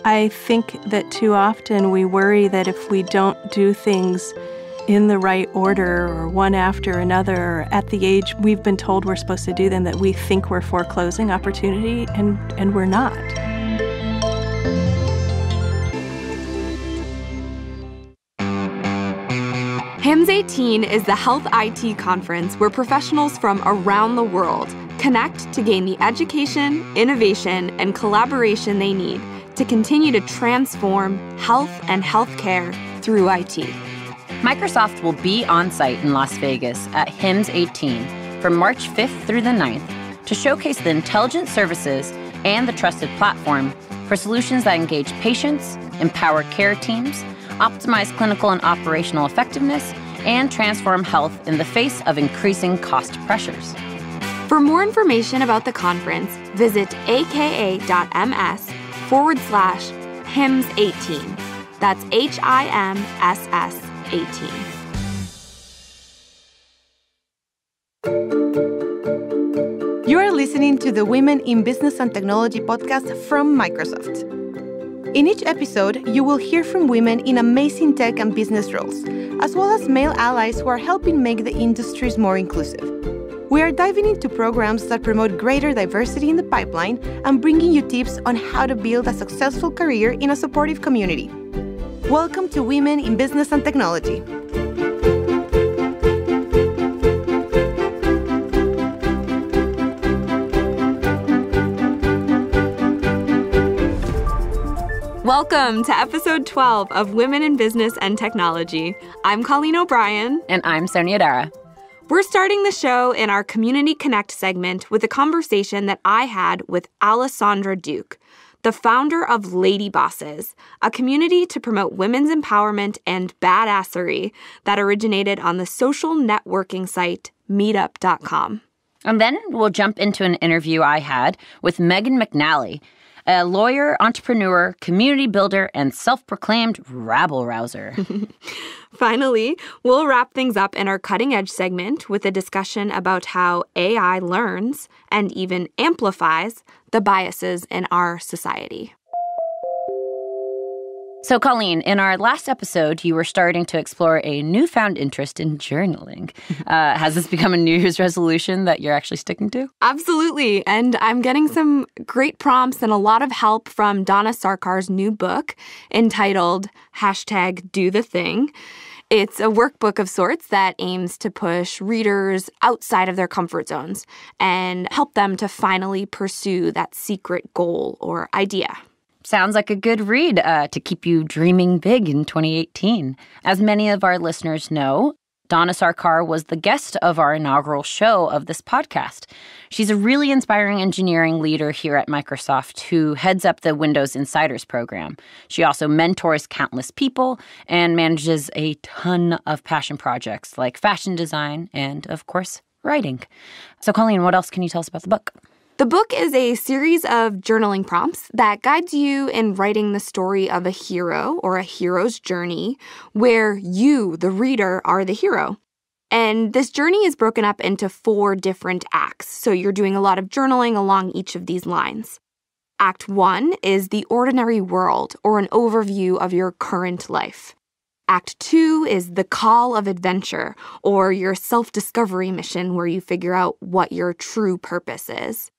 I think that too often we worry that if we don't do things in the right order or one after another or at the age we've been told we're supposed to do them, that we think we're foreclosing opportunity, and we're not. HIMSS 18 is the health IT conference where professionals from around the world connect to gain the education, innovation, and collaboration they need to continue to transform health and healthcare through IT. Microsoft will be on site in Las Vegas at HIMSS 18 from March 5th through the 9th to showcase the intelligent services and the trusted platform for solutions that engage patients, empower care teams, optimize clinical and operational effectiveness, and transform health in the face of increasing cost pressures. For more information about the conference, visit aka.ms/HIMSS18. That's HIMSS 18. You are listening to the Women in Business and Technology podcast from Microsoft. In each episode, you will hear from women in amazing tech and business roles, as well as male allies who are helping make the industries more inclusive. We are diving into programs that promote greater diversity in the pipeline and bringing you tips on how to build a successful career in a supportive community. Welcome to Women in Business and Technology. Welcome to episode 12 of Women in Business and Technology. I'm Colleen O'Brien. And I'm Sonia Dara. We're starting the show in our Community Connect segment with a conversation that I had with Alessandra Duke, the founder of Lady Bosses, a community to promote women's empowerment and badassery that originated on the social networking site meetup.com. And then we'll jump into an interview I had with Megan McNally, a lawyer, entrepreneur, community builder, and self-proclaimed rabble-rouser. Finally, we'll wrap things up in our Cutting Edge segment with a discussion about how AI learns and even amplifies the biases in our society. So, Colleen, in our last episode, you were starting to explore a newfound interest in journaling. Has this become a New Year's resolution that you're actually sticking to? Absolutely. And I'm getting some great prompts and a lot of help from Donna Sarkar's new book entitled #DoTheThing. It's a workbook of sorts that aims to push readers outside of their comfort zones and help them to finally pursue that secret goal or idea. Sounds like a good read to keep you dreaming big in 2018. As many of our listeners know, Donna Sarkar was the guest of our inaugural show of this podcast. She's a really inspiring engineering leader here at Microsoft who heads up the Windows Insiders program. She also mentors countless people and manages a ton of passion projects like fashion design and, of course, writing. So, Colleen, what else can you tell us about the book? The book is a series of journaling prompts that guides you in writing the story of a hero or a hero's journey where you, the reader, are the hero. And this journey is broken up into 4 different acts, so you're doing a lot of journaling along each of these lines. Act 1 is the ordinary world or an overview of your current life. Act 2 is the call of adventure or your self-discovery mission where you figure out what your true purpose is.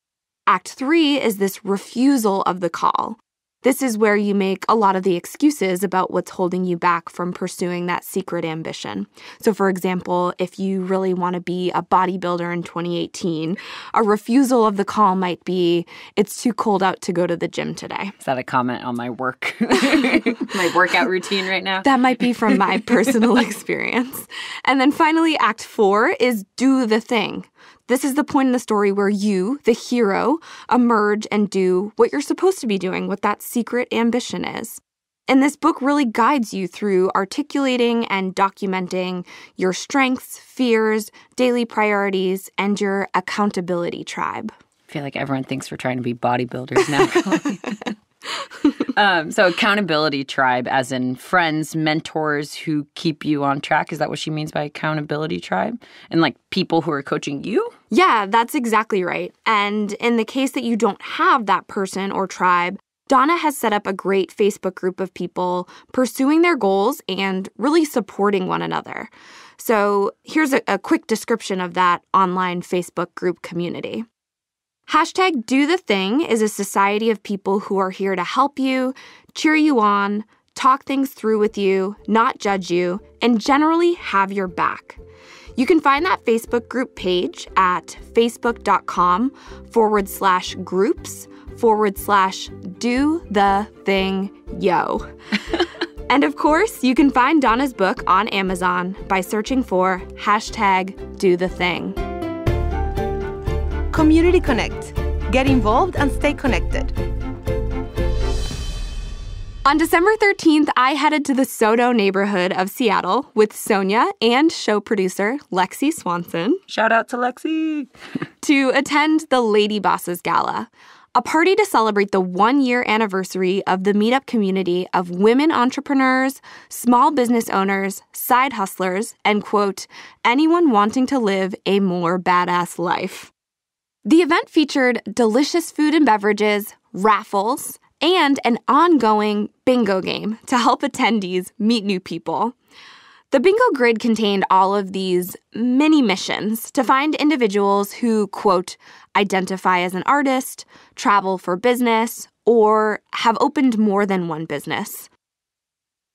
Act 3 is this refusal of the call. This is where you make a lot of the excuses about what's holding you back from pursuing that secret ambition. So, for example, if you really want to be a bodybuilder in 2018, a refusal of the call might be, it's too cold out to go to the gym today. Is that a comment on my my workout routine right now? That might be from my personal experience. And then finally, Act 4 is do the thing. This is the point in the story where you, the hero, emerge and do what you're supposed to be doing, what that secret ambition is. And this book really guides you through articulating and documenting your strengths, fears, daily priorities, and your accountability tribe. I feel like everyone thinks we're trying to be bodybuilders now. So accountability tribe, as in friends, mentors who keep you on track. Is that what she means by accountability tribe? And like people who are coaching you? Yeah, that's exactly right. And in the case that you don't have that person or tribe, Donna has set up a great Facebook group of people pursuing their goals and really supporting one another. So here's a quick description of that online Facebook group community. #DoTheThing is a society of people who are here to help you, cheer you on, talk things through with you, not judge you, and generally have your back. You can find that Facebook group page at facebook.com/groups/do-the-thing-yo. And of course, you can find Donna's book on Amazon by searching for #DoTheThing. Community Connect. Get involved and stay connected. On December 13th, I headed to the SoDo neighborhood of Seattle with Sonia and show producer Lexi Swanson. Shout out to Lexi! To attend the Lady Bosses Gala, a party to celebrate the 1-year anniversary of the meetup community of women entrepreneurs, small business owners, side hustlers, and, quote, anyone wanting to live a more badass life. The event featured delicious food and beverages, raffles, and an ongoing bingo game to help attendees meet new people. The bingo grid contained all of these mini missions to find individuals who, quote, identify as an artist, travel for business, or have opened more than one business.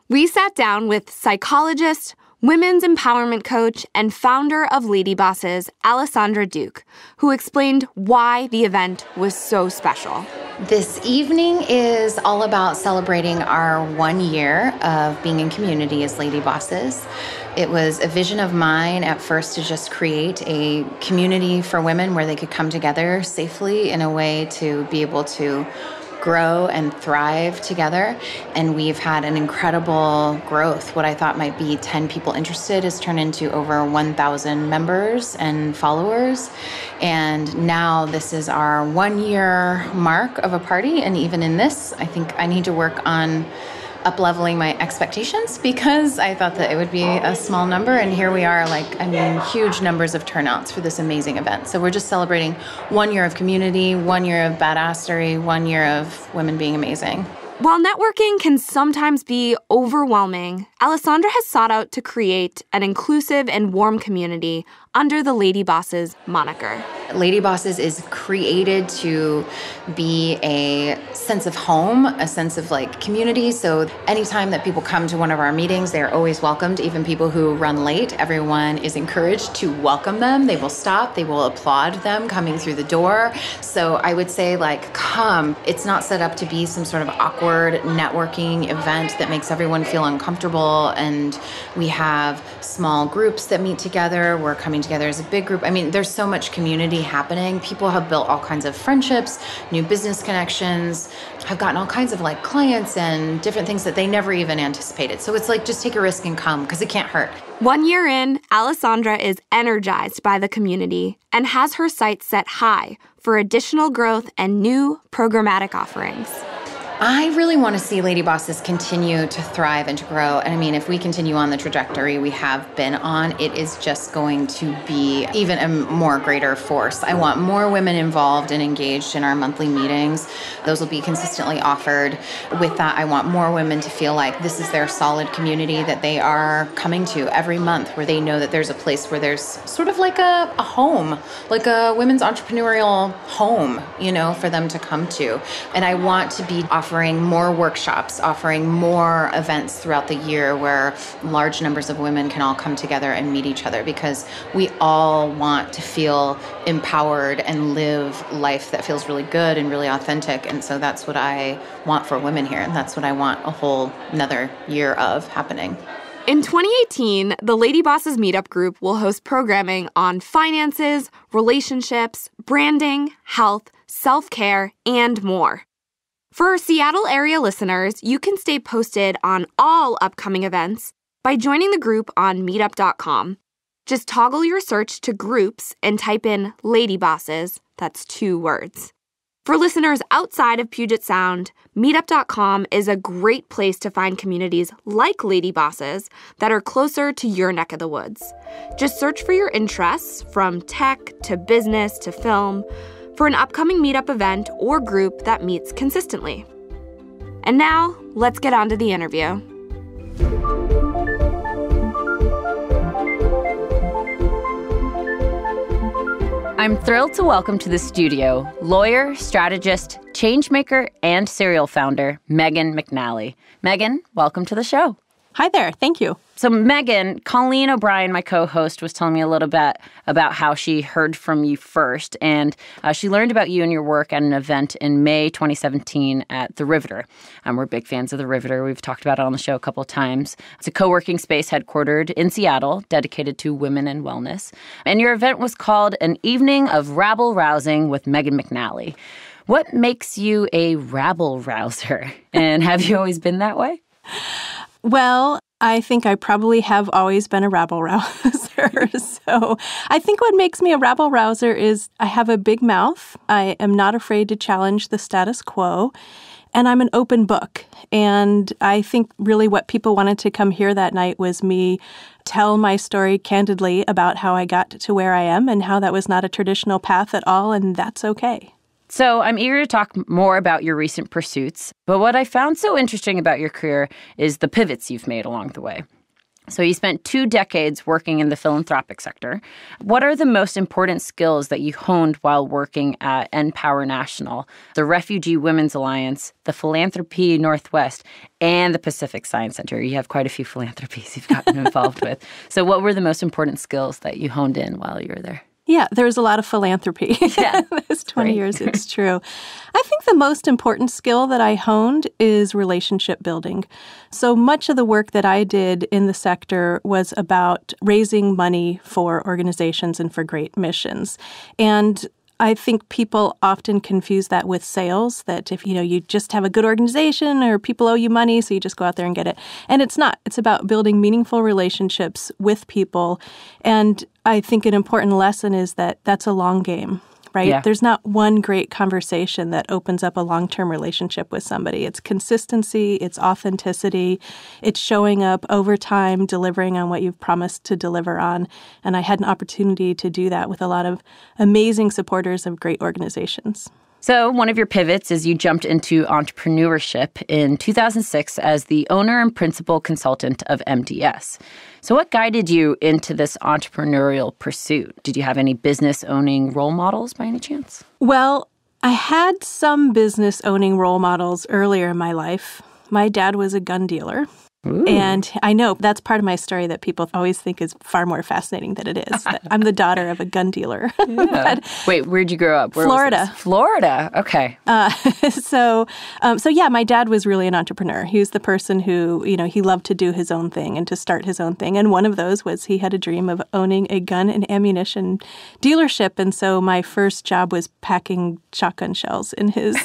We sat down with psychologist, women's empowerment coach, and founder of Lady Bosses, Alessandra Duke, who explained why the event was so special. This evening is all about celebrating our 1 year of being in community as Lady Bosses. It was a vision of mine at first to just create a community for women where they could come together safely in a way to be able to grow and thrive together. And we've had an incredible growth. What I thought might be 10 people interested has turned into over 1,000 members and followers. And now this is our 1-year mark of a party. And even in this, I think I need to work on up-leveling my expectations because I thought that it would be a small number. And here we are, huge numbers of turnouts for this amazing event. So we're just celebrating 1 year of community, 1 year of badassery, 1 year of women being amazing. While networking can sometimes be overwhelming, Alessandra has sought out to create an inclusive and warm community under the Lady Bosses moniker. Lady Bosses is created to be a sense of home, a sense of community. So anytime that people come to one of our meetings, they're always welcomed. Even people who run late, everyone is encouraged to welcome them. They will stop, they will applaud them coming through the door. So I would say come. It's not set up to be some sort of awkward networking event that makes everyone feel uncomfortable. And we have small groups that meet together. We're coming together as a big group. I mean, there's so much community happening. People have built all kinds of friendships, new business connections, have gotten all kinds of clients and different things that they never even anticipated. So it's just take a risk and come because it can't hurt. 1 year in, Alessandra is energized by the community and has her sights set high for additional growth and new programmatic offerings. I really want to see Lady Bosses continue to thrive and to grow. And I mean, if we continue on the trajectory we have been on, it is just going to be even a more greater force. I want more women involved and engaged in our monthly meetings. Those will be consistently offered. With that, I want more women to feel like this is their solid community that they are coming to every month, where they know that there's a place where there's sort of like a home, like a women's entrepreneurial home, for them to come to. And I want to be offering more workshops, offering more events throughout the year where large numbers of women can all come together and meet each other, because we all want to feel empowered and live life that feels really good and really authentic. And so that's what I want for women here. And that's what I want a whole another year of happening. In 2018, the Lady Bosses Meetup Group will host programming on finances, relationships, branding, health, self-care, and more. For our Seattle area listeners, you can stay posted on all upcoming events by joining the group on meetup.com. Just toggle your search to groups and type in Lady Bosses, that's 2 words. For listeners outside of Puget Sound, meetup.com is a great place to find communities like Lady Bosses that are closer to your neck of the woods. Just search for your interests, from tech to business to film, for an upcoming meetup event or group that meets consistently. And now, let's get on to the interview. I'm thrilled to welcome to the studio lawyer, strategist, changemaker, and serial founder, Megan McNally. Megan, welcome to the show. Hi there. Thank you. So Megan, Colleen O'Brien, my co-host, was telling me a little bit about how she heard from you first, and she learned about you and your work at an event in May 2017 at The Riveter. We're big fans of The Riveter. We've talked about it on the show a couple of times. It's a co-working space headquartered in Seattle, dedicated to women and wellness. And your event was called An Evening of Rabble-Rousing with Megan McNally. What makes you a rabble-rouser? And have you always been that way? Well, I think I probably have always been a rabble-rouser. So I think what makes me a rabble-rouser is I have a big mouth. I am not afraid to challenge the status quo. And I'm an open book. And I think really what people wanted to come hear that night was me tell my story candidly about how I got to where I am and how that was not a traditional path at all, and that's okay. So I'm eager to talk more about your recent pursuits, but what I found so interesting about your career is the pivots you've made along the way. So you spent 2 decades working in the philanthropic sector. What are the most important skills that you honed while working at NPower National, the Refugee Women's Alliance, the Philanthropy Northwest, and the Pacific Science Center? You have quite a few philanthropies you've gotten involved with. So what were the most important skills that you honed in while you were there? Yeah, there's a lot of philanthropy. Yeah. Those 20 years, it's true. I think the most important skill that I honed is relationship building. So much of the work that I did in the sector was about raising money for organizations and for great missions. And I think people often confuse that with sales, that if, you just have a good organization or people owe you money, so you just go out there and get it. And it's not. It's about building meaningful relationships with people. And I think an important lesson is that that's a long game, right? Yeah. There's not one great conversation that opens up a long-term relationship with somebody. It's consistency, it's authenticity, it's showing up over time, delivering on what you've promised to deliver on. And I had an opportunity to do that with a lot of amazing supporters of great organizations. So one of your pivots is you jumped into entrepreneurship in 2006 as the owner and principal consultant of MDS. So what guided you into this entrepreneurial pursuit? Did you have any business owning role models by any chance? Well, I had some business owning role models earlier in my life. My dad was a gun dealer. Ooh. And I know that's part of my story that people always think is far more fascinating than it is. That I'm the daughter of a gun dealer. Yeah. Wait, where'd you grow up? Where Florida. Florida. Okay. So yeah, my dad was really an entrepreneur. He was the person who, he loved to do his own thing and to start his own thing. And one of those was he had a dream of owning a gun and ammunition dealership. And so my first job was packing shotgun shells in his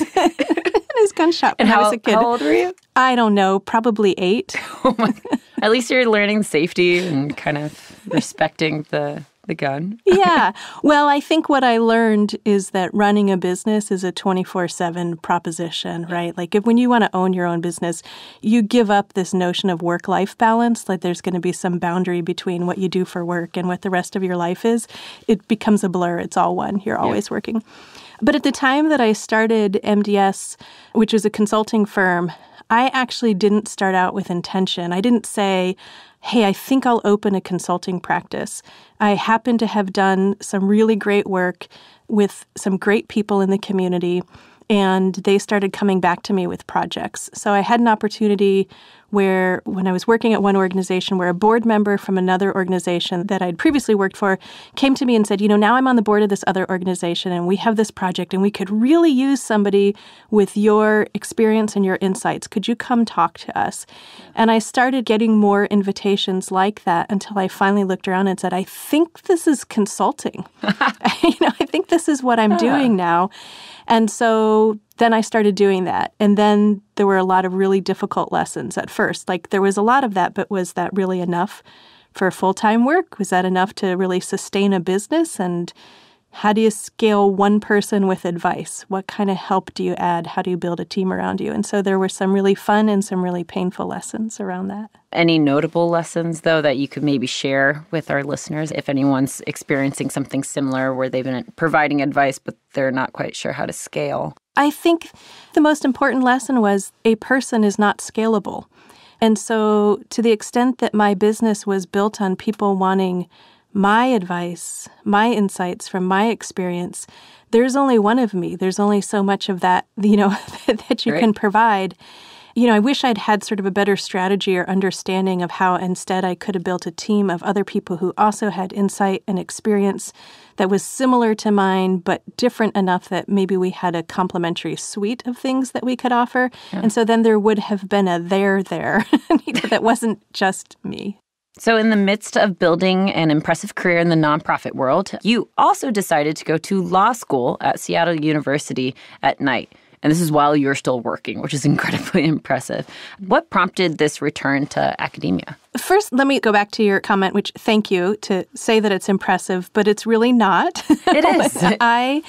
his gun shop when I was a kid. How old were you? I don't know, probably 8. Oh my. At least you're learning safety and kind of respecting the gun. Yeah. Well, I think what I learned is that running a business is a 24/7 proposition, right? Like when you want to own your own business, you give up this notion of work-life balance, like there's going to be some boundary between what you do for work and what the rest of your life is. It becomes a blur. It's all one. You're always working. But at the time that I started MDS, which was a consulting firm, I actually didn't start out with intention. I didn't say, hey, I think I'll open a consulting practice. I happened to have done some really great work with some great people in the community, and they started coming back to me with projects. So I had an opportunity where, when I was working at one organization, where a board member from another organization that I'd previously worked for came to me and said, now I'm on the board of this other organization, and we have this project, and we could really use somebody with your experience and your insights. Could you come talk to us? And I started getting more invitations like that until I finally looked around and said, I think this is consulting. I think this is what I'm doing now. And so then I started doing that. And then there were a lot of really difficult lessons at first. Like there was a lot of that, but was that really enough for full-time work? Was that enough to really sustain a business? And how do you scale one person with advice? What kind of help do you add? How do you build a team around you? And so there were some really fun and some really painful lessons around that. Any notable lessons, though, that you could maybe share with our listeners if anyone's experiencing something similar where they've been providing advice, but they're not quite sure how to scale? I think the most important lesson was a person is not scalable. And so to the extent that my business was built on people wanting my advice, my insights from my experience, there's only one of me. There's only so much of that, that you can provide. I wish I'd had sort of a better strategy or understanding of how instead I could have built a team of other people who also had insight and experience that was similar to mine, but different enough that maybe we had a complementary suite of things that we could offer. Yeah. And so then there would have been a there that wasn't just me. So in the midst of building an impressive career in the nonprofit world, you also decided to go to law school at Seattle University at night. And this is while you're still working, which is incredibly impressive. What prompted this return to academia? First, let me go back to your comment, which thank you to say that it's impressive, but it's really not. It is.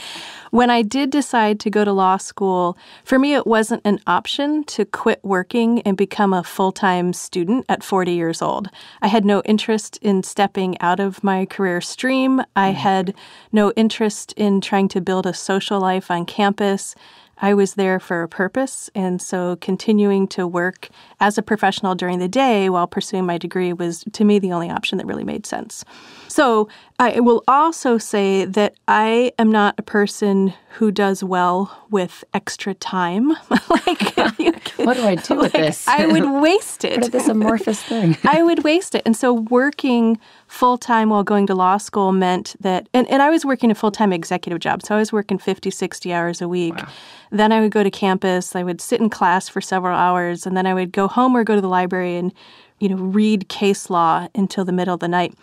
When I did decide to go to law school, for me, it wasn't an option to quit working and become a full-time student at 40 years old. I had no interest in stepping out of my career stream. I had no interest in trying to build a social life on campus. I was there for a purpose, and so continuing to work as a professional during the day while pursuing my degree was, to me, the only option that really made sense. So I will also say that I am not a person who does well with extra time. What do I do with this? I would waste it. What is this amorphous thing? I would waste it. And so working full-time while going to law school meant that, and I was working a full-time executive job, so I was working 50, 60 hours a week. Wow. Then I would go to campus, I would sit in class for several hours, and then I would go home or go to the library and, read case law until the middle of the night.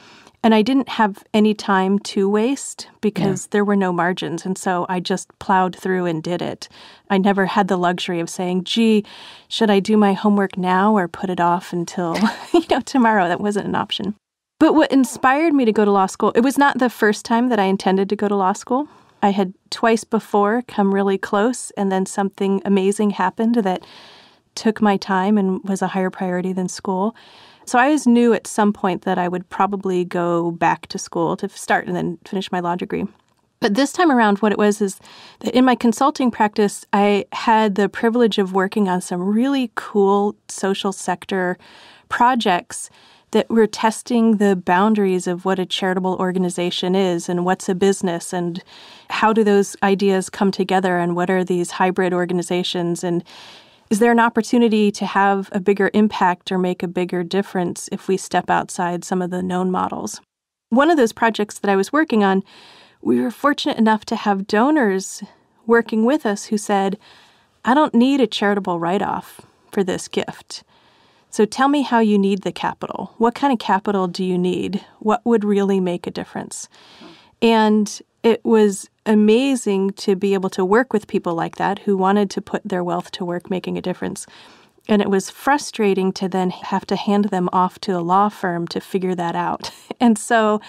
And I didn't have any time to waste because there were no margins. And so I just plowed through and did it. I never had the luxury of saying, gee, should I do my homework now or put it off until, tomorrow? That wasn't an option. But what inspired me to go to law school, it was not the first time that I intended to go to law school. I had twice before come really close, and then something amazing happened that took my time and was a higher priority than school. So I always knew at some point that I would probably go back to school to start and then finish my law degree. But this time around, what it was is that in my consulting practice, I had the privilege of working on some really cool social sector projects that were testing the boundaries of what a charitable organization is and what's a business and how do those ideas come together and what are these hybrid organizations and is there an opportunity to have a bigger impact or make a bigger difference if we step outside some of the known models? One of those projects that I was working on, we were fortunate enough to have donors working with us who said, I don't need a charitable write-off for this gift. So tell me how you need the capital. What kind of capital do you need? What would really make a difference? And it was amazing to be able to work with people like that who wanted to put their wealth to work making a difference. And it was frustrating to then have to hand them off to a law firm to figure that out. And so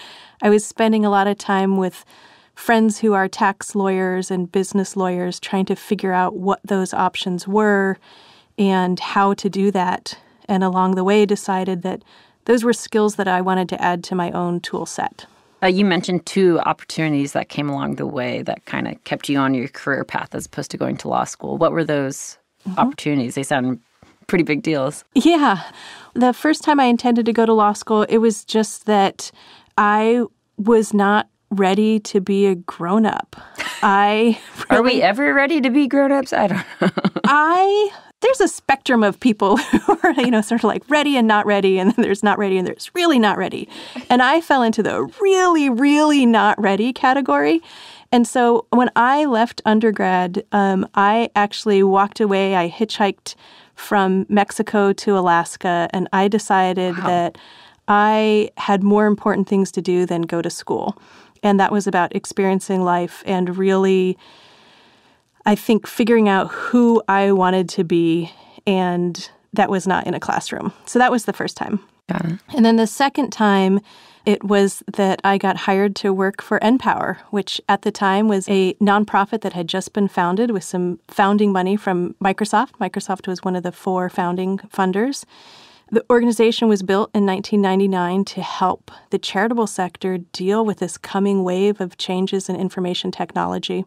I was spending a lot of time with friends who are tax lawyers and business lawyers trying to figure out what those options were and how to do that. And along the way decided that those were skills that I wanted to add to my own tool set. You mentioned two opportunities that came along the way that kind of kept you on your career path as opposed to going to law school. What were those opportunities? They sound pretty big deals. Yeah. The first time I intended to go to law school, it was just that I was not ready to be a grown-up. Are we ever ready to be grown-ups? I don't know. There's a spectrum of people who are, sort of like ready and not ready, and then there's not ready and there's really not ready. And I fell into the really, really not ready category. And so when I left undergrad, I actually walked away. I hitchhiked from Mexico to Alaska, and I decided that I had more important things to do than go to school. And that was about experiencing life and really, I think, figuring out who I wanted to be, and that was not in a classroom. So that was the first time. Got it. And then the second time, it was that I got hired to work for NPower, which at the time was a nonprofit that had just been founded with some founding money from Microsoft. Microsoft was one of the 4 founding funders. The organization was built in 1999 to help the charitable sector deal with this coming wave of changes in information technology.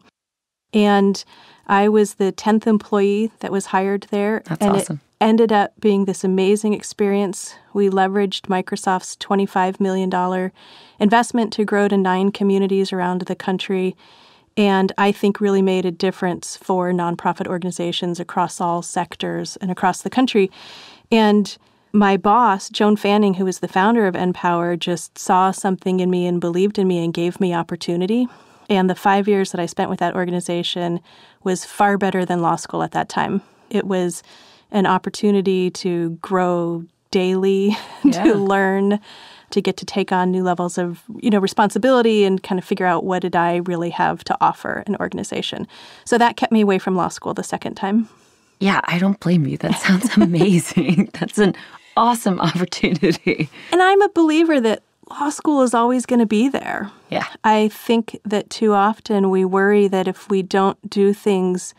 And I was the 10th employee that was hired there. That's awesome. It ended up being this amazing experience. We leveraged Microsoft's $25 million investment to grow to 9 communities around the country. And I think really made a difference for nonprofit organizations across all sectors and across the country. And my boss, Joan Fanning, who was the founder of NPower, just saw something in me and believed in me and gave me opportunity. And the 5 years that I spent with that organization was far better than law school at that time. It was an opportunity to grow daily, to learn, to get to take on new levels of, responsibility and kind of figure out what did I really have to offer an organization. So that kept me away from law school the second time. Yeah, I don't blame you. That sounds amazing. That's an awesome opportunity. And I'm a believer that law school is always going to be there. Yeah. I think that too often we worry that if we don't do things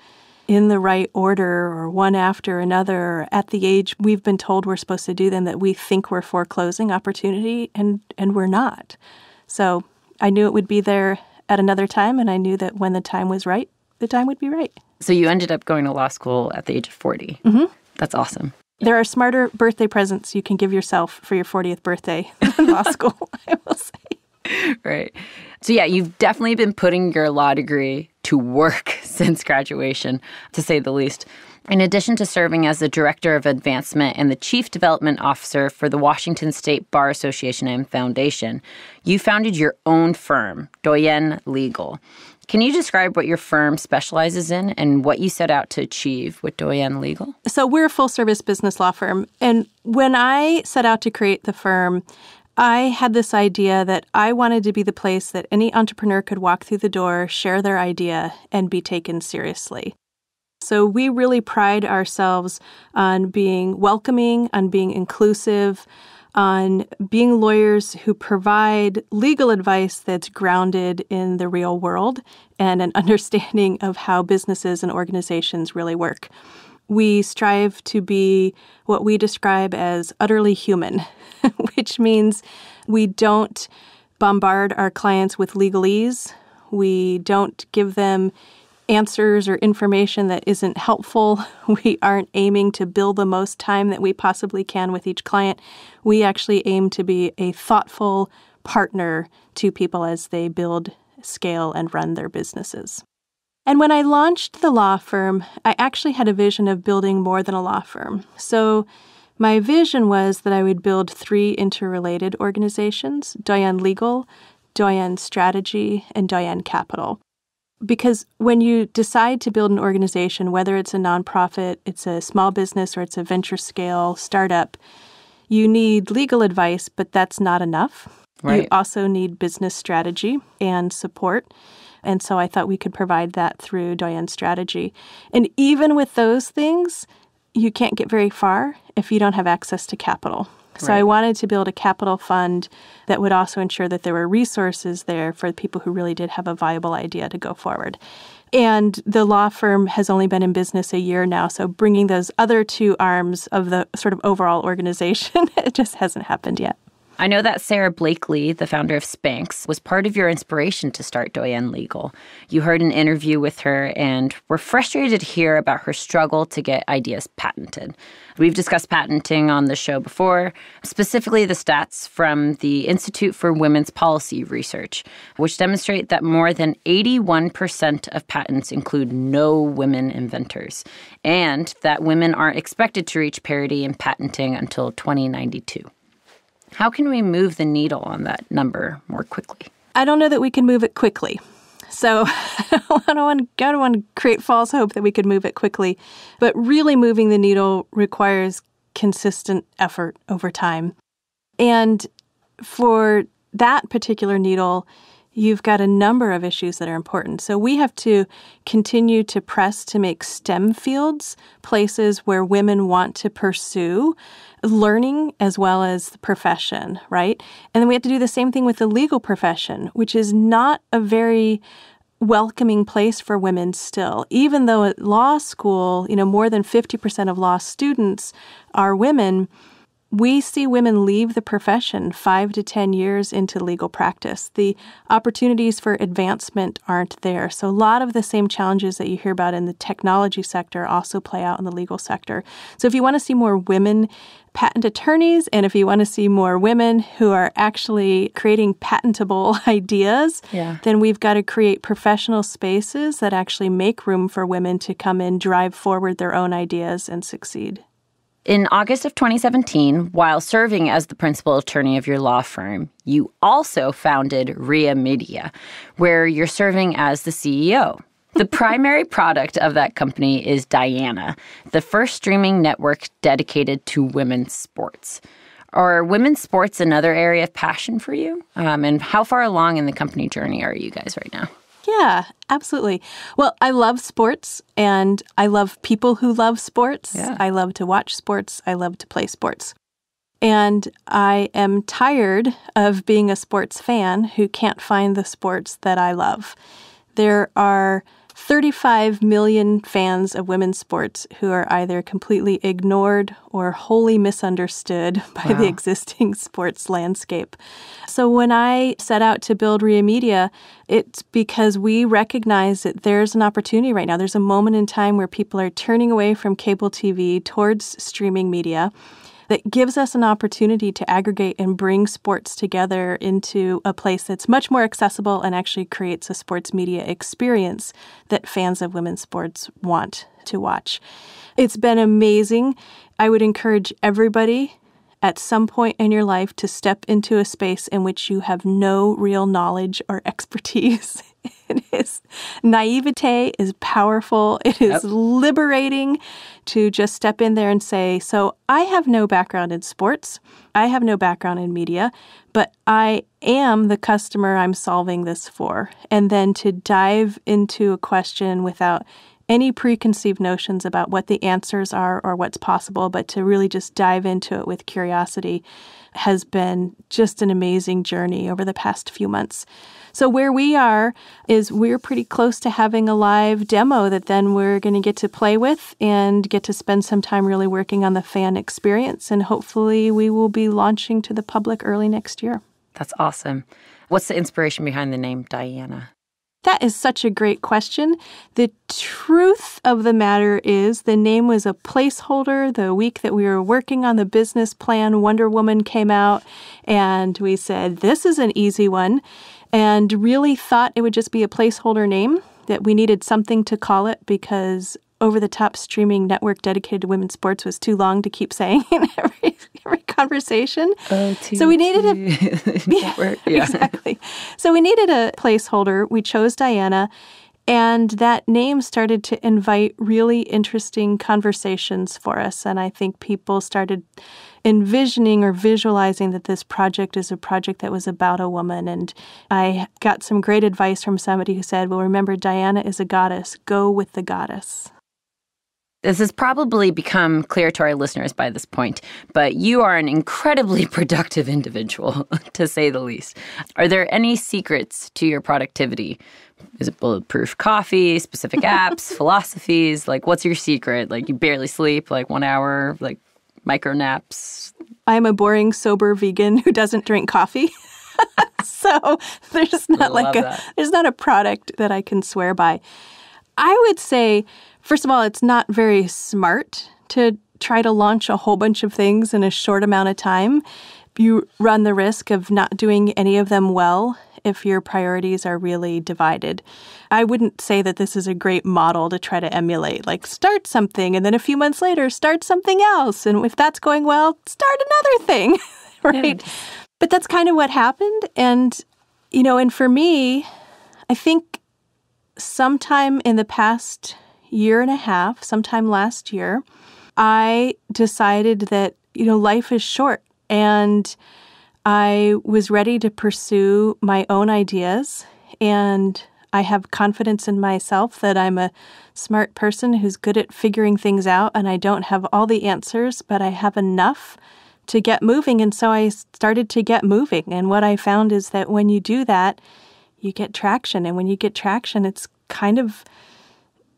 in the right order or one after another or at the age we've been told we're supposed to do them, that we think we're foreclosing opportunity, and we're not. So I knew it would be there at another time, and I knew that when the time was right, the time would be right. So you ended up going to law school at the age of 40. Mm-hmm. That's awesome. There are smarter birthday presents you can give yourself for your 40th birthday than law school, I will say. Right. So yeah, you've definitely been putting your law degree to work since graduation, to say the least. In addition to serving as the Director of Advancement and the Chief Development Officer for the Washington State Bar Association and Foundation, you founded your own firm, Doyen Legal. Can you describe what your firm specializes in and what you set out to achieve with Doyen Legal? So we're a full-service business law firm. And when I set out to create the firm, I had this idea that I wanted to be the place that any entrepreneur could walk through the door, share their idea, and be taken seriously. So we really pride ourselves on being welcoming, on being inclusive, on being lawyers who provide legal advice that's grounded in the real world and an understanding of how businesses and organizations really work. We strive to be what we describe as utterly human, which means we don't bombard our clients with legalese. We don't give them answers or information that isn't helpful. We aren't aiming to bill the most time that we possibly can with each client. We actually aim to be a thoughtful partner to people as they build, scale, and run their businesses. And when I launched the law firm, I actually had a vision of building more than a law firm. So my vision was that I would build 3 interrelated organizations, Doyen Legal, Doyen Strategy, and Doyen Capital. Because when you decide to build an organization, whether it's a nonprofit, it's a small business, or it's a venture scale startup, you need legal advice, but that's not enough. Right. You also need business strategy and support. And so I thought we could provide that through Doyen Strategy. And even with those things, you can't get very far if you don't have access to capital. So I wanted to build a capital fund that would also ensure that there were resources there for people who really did have a viable idea to go forward. And the law firm has only been in business a year now, so bringing those other 2 arms of the sort of overall organization, it just hasn't happened yet. I know that Sarah Blakely, the founder of Spanx, was part of your inspiration to start Doyen Legal. You heard an interview with her and were frustrated to hear about her struggle to get ideas patented. We've discussed patenting on the show before, specifically the stats from the Institute for Women's Policy Research, which demonstrate that more than 81% of patents include no women inventors, and that women aren't expected to reach parity in patenting until 2092. How can we move the needle on that number more quickly? I don't know that we can move it quickly. So I don't want to create false hope that we could move it quickly. But really moving the needle requires consistent effort over time. And for that particular needle, you've got a number of issues that are important. So we have to continue to press to make STEM fields places where women want to pursue learning as well as the profession, right? And then we have to do the same thing with the legal profession, which is not a very welcoming place for women still. Even though at law school, more than 50% of law students are women, we see women leave the profession 5 to 10 years into legal practice. The opportunities for advancement aren't there. So a lot of the same challenges that you hear about in the technology sector also play out in the legal sector. So if you want to see more women patent attorneys, and if you want to see more women who are actually creating patentable ideas, then we've got to create professional spaces that actually make room for women to come in, drive forward their own ideas, and succeed. In August of 2017, while serving as the principal attorney of your law firm, you also founded RIA Media, where you're serving as the CEO. The primary product of that company is Diana, the first streaming network dedicated to women's sports. Are women's sports another area of passion for you? And how far along in the company journey are you guys right now? Yeah, absolutely. Well, I love sports, and I love people who love sports. Yeah. I love to watch sports. I love to play sports. And I am tired of being a sports fan who can't find the sports that I love. There are 35 million fans of women's sports who are either completely ignored or wholly misunderstood by the existing sports landscape. So when I set out to build RIA Media, it's because we recognize that there's an opportunity right now. There's a moment in time where people are turning away from cable TV towards streaming media that gives us an opportunity to aggregate and bring sports together into a place that's much more accessible and actually creates a sports media experience that fans of women's sports want to watch. It's been amazing. I would encourage everybody at some point in your life to step into a space in which you have no real knowledge or expertise. It is naivete is powerful. It is liberating to just step in there and say, so I have no background in sports. I have no background in media, but I am the customer I'm solving this for. And then to dive into a question without any preconceived notions about what the answers are or what's possible, but to really just dive into it with curiosity has been just an amazing journey over the past few months. So where we are is we're pretty close to having a live demo that then we're going to get to play with and get to spend some time really working on the fan experience. And hopefully we will be launching to the public early next year. That's awesome. What's the inspiration behind the name Diana? That is such a great question. The truth of the matter is the name was a placeholder. The week that we were working on the business plan, Wonder Woman came out, and we said, this is an easy one, and really thought it would just be a placeholder name, that we needed something to call it because over-the-top streaming network dedicated to women's sports was too long to keep saying in every conversation. So we needed exactly. So we needed a placeholder. We chose Diana, and that name started to invite really interesting conversations for us. And I think people started envisioning or visualizing that this project is a project that was about a woman. And I got some great advice from somebody who said, well, remember, Diana is a goddess. Go with the goddess. This has probably become clear to our listeners by this point, but you are an incredibly productive individual, to say the least. Are there any secrets to your productivity? Is it bulletproof coffee, specific apps, philosophies? Like, what's your secret? Like, you barely sleep, like 1 hour, like micro naps? I'm a boring, sober vegan who doesn't drink coffee. So there's not there's not a product that I can swear by. I would say, first of all, it's not very smart to try to launch a whole bunch of things in a short amount of time. You run the risk of not doing any of them well if your priorities are really divided. I wouldn't say that this is a great model to try to emulate, like start something and then a few months later start something else. And if that's going well, start another thing, right? Yeah. But that's kind of what happened. And, and for me, I think sometime in the past year and a half, sometime last year, I decided that, life is short and I was ready to pursue my own ideas. And I have confidence in myself that I'm a smart person who's good at figuring things out and I don't have all the answers, but I have enough to get moving. And so I started to get moving. And what I found is that when you do that, you get traction. And when you get traction, it's kind of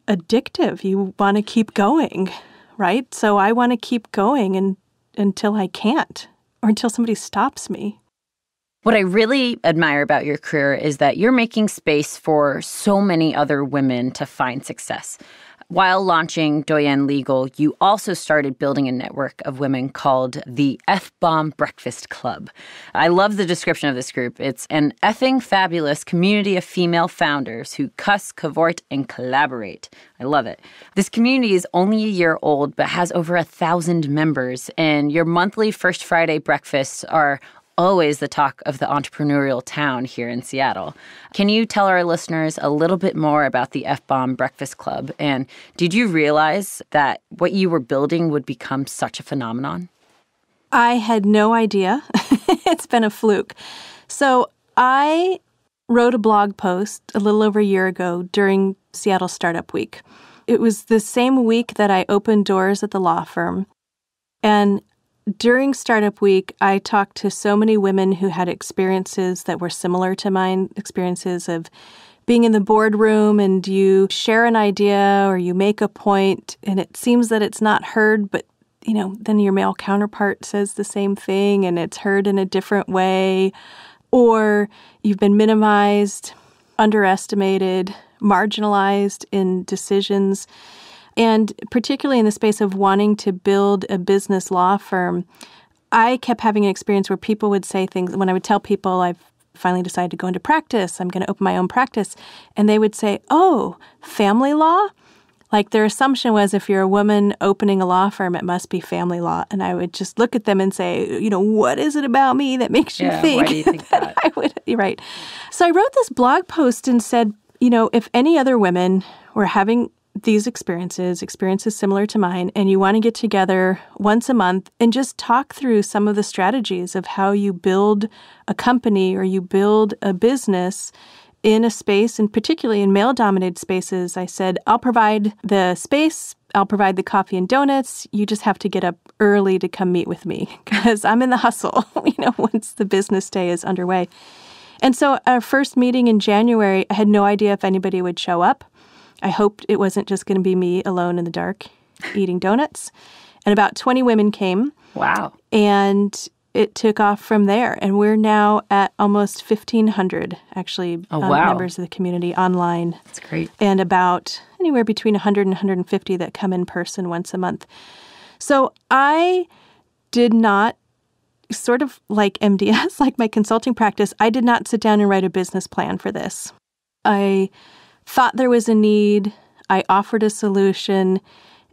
addictive. You want to keep going, right? So I want to keep going and until I can't or until somebody stops me. What I really admire about your career is that you're making space for so many other women to find success. While launching Doyen Legal, you also started building a network of women called the F-Bomb Breakfast Club. I love the description of this group. It's an effing fabulous community of female founders who cuss, cavort, and collaborate. I love it. This community is only a year old, but has over 1,000 members, and your monthly First Friday breakfasts are always the talk of the entrepreneurial town here in Seattle. Can you tell our listeners a little bit more about the F-Bomb Breakfast Club? And did you realize that what you were building would become such a phenomenon? I had no idea. It's been a fluke. So I wrote a blog post a little over a year ago during Seattle Startup Week. It was the same week that I opened doors at the law firm. And during Startup Week, I talked to so many women who had experiences that were similar to mine, experiences of being in the boardroom and you share an idea or you make a point and it seems that it's not heard, but then your male counterpart says the same thing and it's heard in a different way, or you've been minimized, underestimated, marginalized in decisions. And particularly in the space of wanting to build a business law firm, I kept having an experience where people would say things, when I would tell people I've finally decided to go into practice, I'm going to open my own practice, and they would say, oh, family law? Like their assumption was if you're a woman opening a law firm, it must be family law. And I would just look at them and say, what is it about me that makes you think? Why do you think that? You're right. So I wrote this blog post and said, if any other women were having these experiences similar to mine, and you want to get together once a month and just talk through some of the strategies of how you build a company or you build a business in a space, and particularly in male-dominated spaces, I said, I'll provide the space, I'll provide the coffee and donuts. You just have to get up early to come meet with me because I'm in the hustle, once the business day is underway. And so our first meeting in January, I had no idea if anybody would show up. I hoped it wasn't just going to be me alone in the dark eating donuts. And about 20 women came. Wow. And it took off from there. And we're now at almost 1,500, actually, members of the community online. That's great. And about anywhere between 100 and 150 that come in person once a month. So I did not, sort of like MDS, like my consulting practice, I did not sit down and write a business plan for this. I thought there was a need, I offered a solution,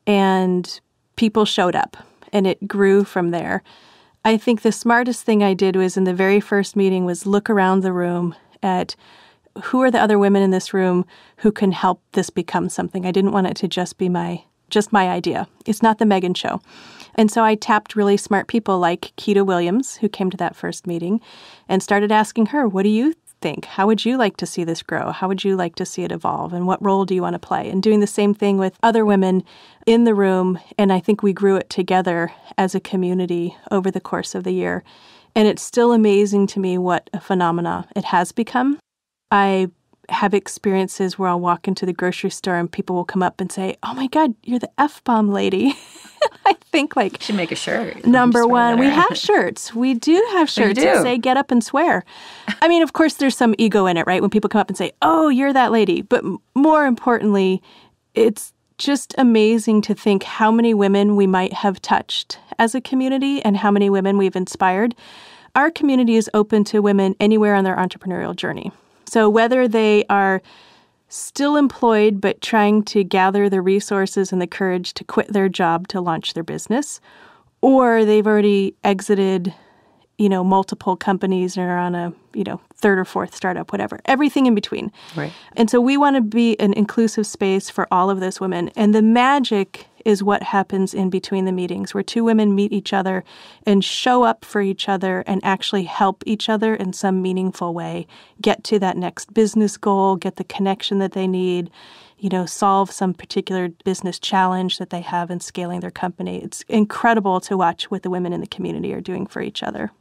and people showed up, and it grew from there. I think the smartest thing I did was in the very first meeting was look around the room at who are the other women in this room who can help this become something. I didn't want it to just be my idea. It's not the Megan show. And so I tapped really smart people like Keita Williams, who came to that first meeting, and started asking her, what do you think? How would you like to see this grow? How would you like to see it evolve? And what role do you want to play? And doing the same thing with other women in the room. And I think we grew it together as a community over the course of the year. And it's still amazing to me what a phenomena it has become. I have experiences where I'll walk into the grocery store and people will come up and say, oh my God, you're the F-bomb lady. I think like... You should make a shirt. Number one, we have shirts. We do have shirts that say get up and swear. I mean, of course, there's some ego in it, right? When people come up and say, oh, you're that lady. But more importantly, it's just amazing to think how many women we might have touched as a community and how many women we've inspired. Our community is open to women anywhere on their entrepreneurial journey. So whether they are still employed but trying to gather the resources and the courage to quit their job to launch their business, or they've already exited, multiple companies and are on a, third or fourth startup, whatever, everything in between. Right. And so we want to be an inclusive space for all of those women. And the magic is what happens in between the meetings, where two women meet each other and show up for each other and actually help each other in some meaningful way, get to that next business goal, get the connection that they need, solve some particular business challenge that they have in scaling their company. It's incredible to watch what the women in the community are doing for each other.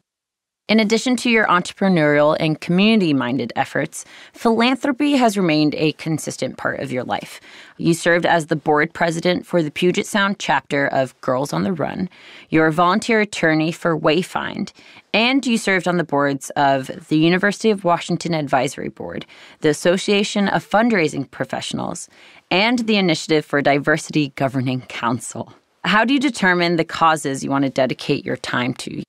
In addition to your entrepreneurial and community-minded efforts, philanthropy has remained a consistent part of your life. You served as the board president for the Puget Sound chapter of Girls on the Run. You're a volunteer attorney for Wayfind, and you served on the boards of the University of Washington Advisory Board, the Association of Fundraising Professionals, and the Initiative for Diversity Governing Council. How do you determine the causes you want to dedicate your time to?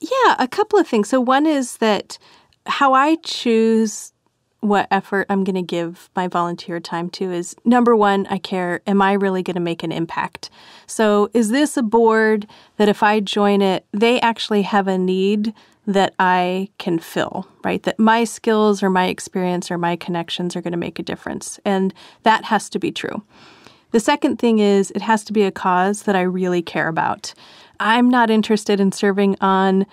Yeah, a couple of things. So one is that how I choose what effort I'm going to give my volunteer time to is, number one, I care, am I really going to make an impact? So is this a board that if I join it, they actually have a need that I can fill, right? That my skills or my experience or my connections are going to make a difference. And that has to be true. The second thing is it has to be a cause that I really care about. I'm not interested in serving on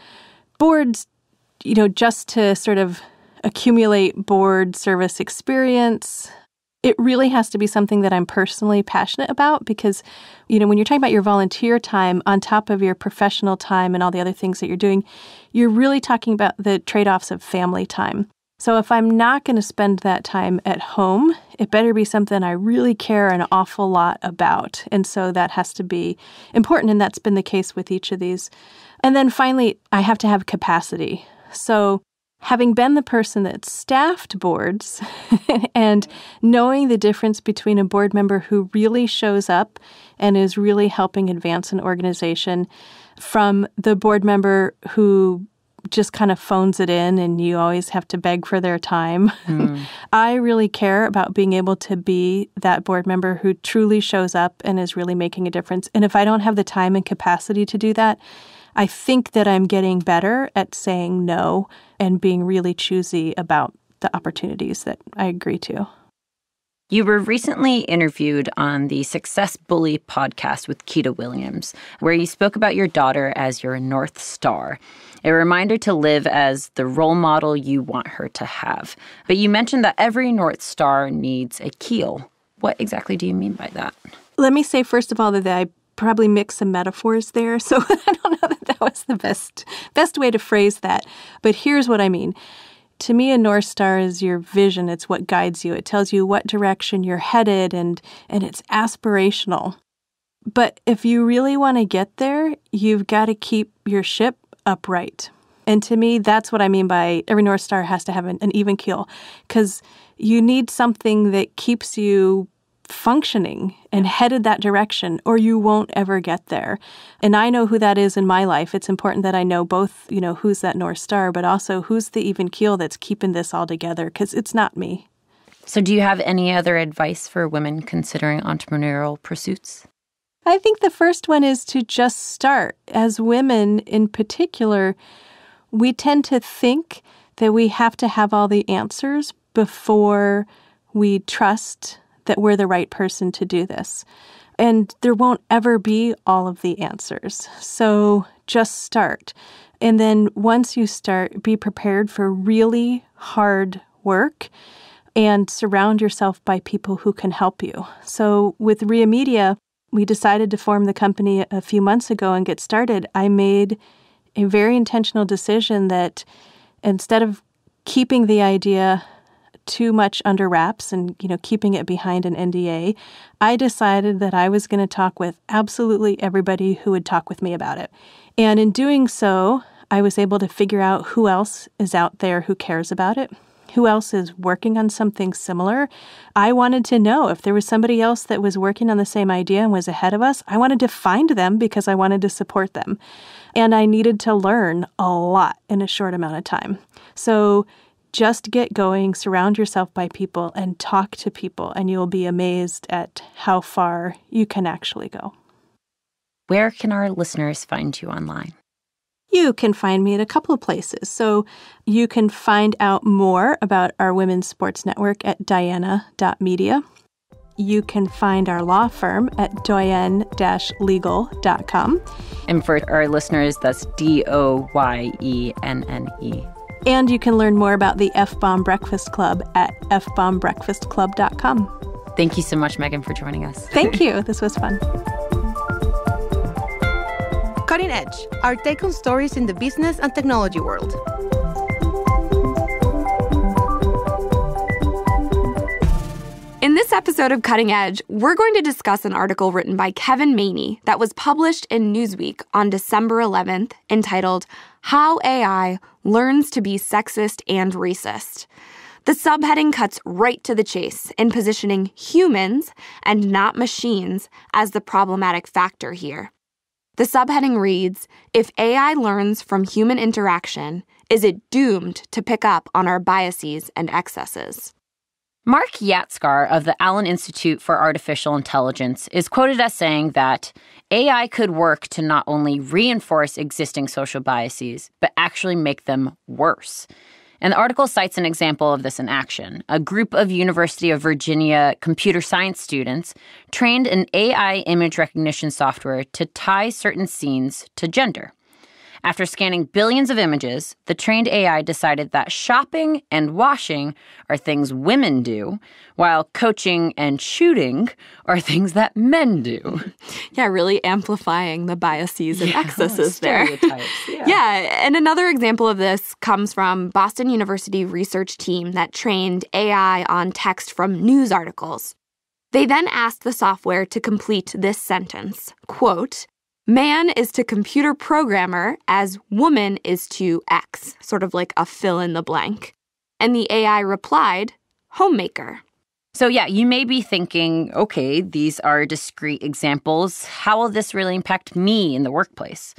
boards, just to sort of accumulate board service experience. It really has to be something that I'm personally passionate about because, when you're talking about your volunteer time on top of your professional time and all the other things that you're doing, you're really talking about the trade-offs of family time. So if I'm not going to spend that time at home, it better be something I really care an awful lot about. And so that has to be important, and that's been the case with each of these. And then finally, I have to have capacity. So having been the person that staffed boards and knowing the difference between a board member who really shows up and is really helping advance an organization from the board member who just kind of phones it in and you always have to beg for their time. I really care about being able to be that board member who truly shows up and is really making a difference. And if I don't have the time and capacity to do that, I think that I'm getting better at saying no and being really choosy about the opportunities that I agree to. You were recently interviewed on the Success Bully podcast with Keita Williams, where you spoke about your daughter as your North Star, a reminder to live as the role model you want her to have. But you mentioned that every North Star needs a keel. What exactly do you mean by that? Let me say, first of all, that I probably mixed some metaphors there, so I don't know that was the best way to phrase that. But here's what I mean. To me, a North Star is your vision. It's what guides you. It tells you what direction you're headed, and it's aspirational. But if you really want to get there, you've got to keep your ship upright. And to me, that's what I mean by every North Star has to have an even keel, because you need something that keeps you functioning and headed that direction, or you won't ever get there. And I know who that is in my life. It's important that I know both, who's that North Star, but also who's the even keel that's keeping this all together, because it's not me. So do you have any other advice for women considering entrepreneurial pursuits? I think the first one is to just start. As women in particular, we tend to think that we have to have all the answers before we trust that we're the right person to do this. And there won't ever be all of the answers. So just start. And then once you start, be prepared for really hard work and surround yourself by people who can help you. So with Ria Media, we decided to form the company a few months ago and get started. I made a very intentional decision that instead of keeping the idea too much under wraps and, keeping it behind an NDA, I decided that I was going to talk with absolutely everybody who would talk with me about it. And in doing so, I was able to figure out who else is out there who cares about it, who else is working on something similar. I wanted to know if there was somebody else that was working on the same idea and was ahead of us. I wanted to find them because I wanted to support them. And I needed to learn a lot in a short amount of time. So just get going, surround yourself by people, and talk to people, and you'll be amazed at how far you can actually go. Where can our listeners find you online? You can find me at a couple of places. So you can find out more about our Women's Sports Network at diana.media. You can find our law firm at doyenne-legal.com. And for our listeners, that's DOYENNE. And you can learn more about the F-Bomb Breakfast Club at fbombreakfastclub.com. Thank you so much, Megan, for joining us. Thank you. This was fun. Cutting Edge, our take on stories in the business and technology world. In this episode of Cutting Edge, we're going to discuss an article written by Kevin Maney that was published in Newsweek on December 11th, entitled How AI Learns to Be Sexist and Racist. The subheading cuts right to the chase in positioning humans and not machines as the problematic factor here. The subheading reads, If AI learns from human interaction, is it doomed to pick up on our biases and excesses? Mark Yatskar of the Allen Institute for Artificial Intelligence is quoted as saying that AI could work to not only reinforce existing social biases, but actually make them worse. And the article cites an example of this in action. A group of University of Virginia computer science students trained an AI image recognition software to tie certain scenes to gender. After scanning billions of images, the trained AI decided that shopping and washing are things women do, while coaching and shooting are things that men do. Yeah, really amplifying the biases and excesses there. Stereotypes, Yeah, and another example of this comes from Boston University research team that trained AI on text from news articles. They then asked the software to complete this sentence, quote, Man is to computer programmer as woman is to X, sort of like a fill in the blank. And the AI replied, homemaker. So yeah, you may be thinking, okay, these are discrete examples. How will this really impact me in the workplace?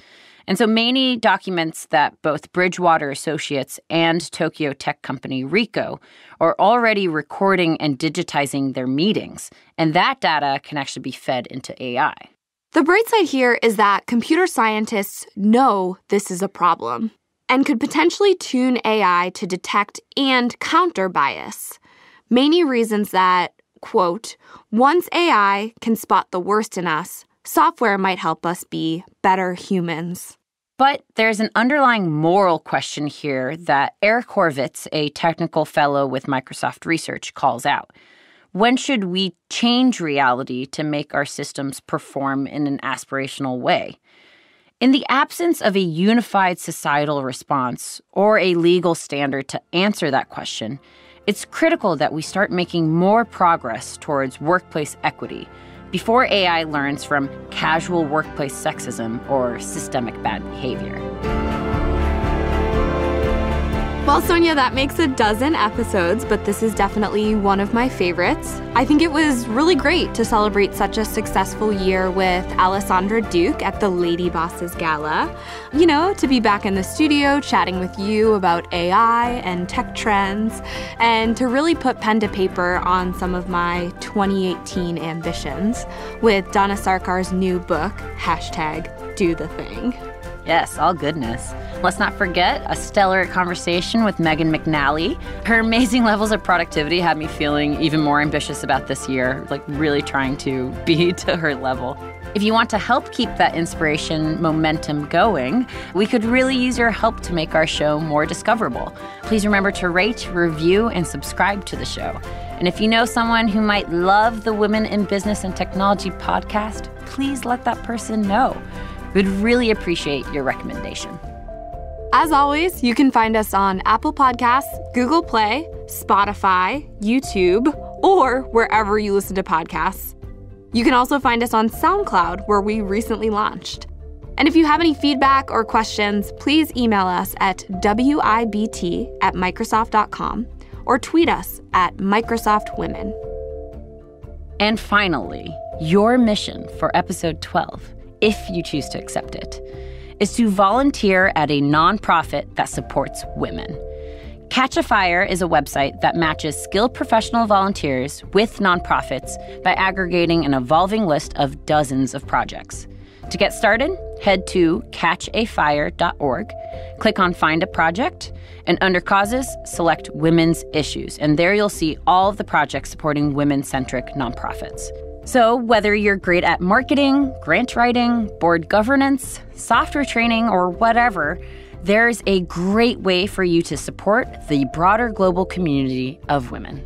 And so Maney documents that both Bridgewater Associates and Tokyo tech company Ricoh are already recording and digitizing their meetings, and that data can actually be fed into AI. The bright side here is that computer scientists know this is a problem and could potentially tune AI to detect and counter bias. Maney reasons that, quote, once AI can spot the worst in us, software might help us be better humans. But there's an underlying moral question here that Eric Horvitz, a technical fellow with Microsoft Research, calls out. When should we change reality to make our systems perform in an aspirational way? In the absence of a unified societal response or a legal standard to answer that question, it's critical that we start making more progress towards workplace equity before AI learns from casual workplace sexism or systemic bad behavior. Well, Sonia, that makes a dozen episodes, but this is definitely one of my favorites. I think it was really great to celebrate such a successful year with Alessandra Duke at the Lady Bosses Gala. You know, to be back in the studio chatting with you about AI and tech trends, and to really put pen to paper on some of my 2018 ambitions with Donna Sarkar's new book, #DoTheThing. Yes, all goodness. Let's not forget a stellar conversation with Megan McNally. Her amazing levels of productivity had me feeling even more ambitious about this year, like really trying to be to her level. If you want to help keep that inspiration momentum going, we could really use your help to make our show more discoverable. Please remember to rate, review, and subscribe to the show. And if you know someone who might love the Women in Business and Technology podcast, please let that person know. We'd really appreciate your recommendation. As always, you can find us on Apple Podcasts, Google Play, Spotify, YouTube, or wherever you listen to podcasts. You can also find us on SoundCloud, where we recently launched. And if you have any feedback or questions, please email us at wibt@microsoft.com or tweet us at MicrosoftWomen. And finally, your mission for episode 12, if you choose to accept it, is to volunteer at a nonprofit that supports women. Catch a Fire is a website that matches skilled professional volunteers with nonprofits by aggregating an evolving list of dozens of projects. To get started, head to catchafire.org, click on Find a Project, and under Causes, select Women's Issues, and there you'll see all of the projects supporting women-centric nonprofits. So whether you're great at marketing, grant writing, board governance, software training, or whatever, there's a great way for you to support the broader global community of women.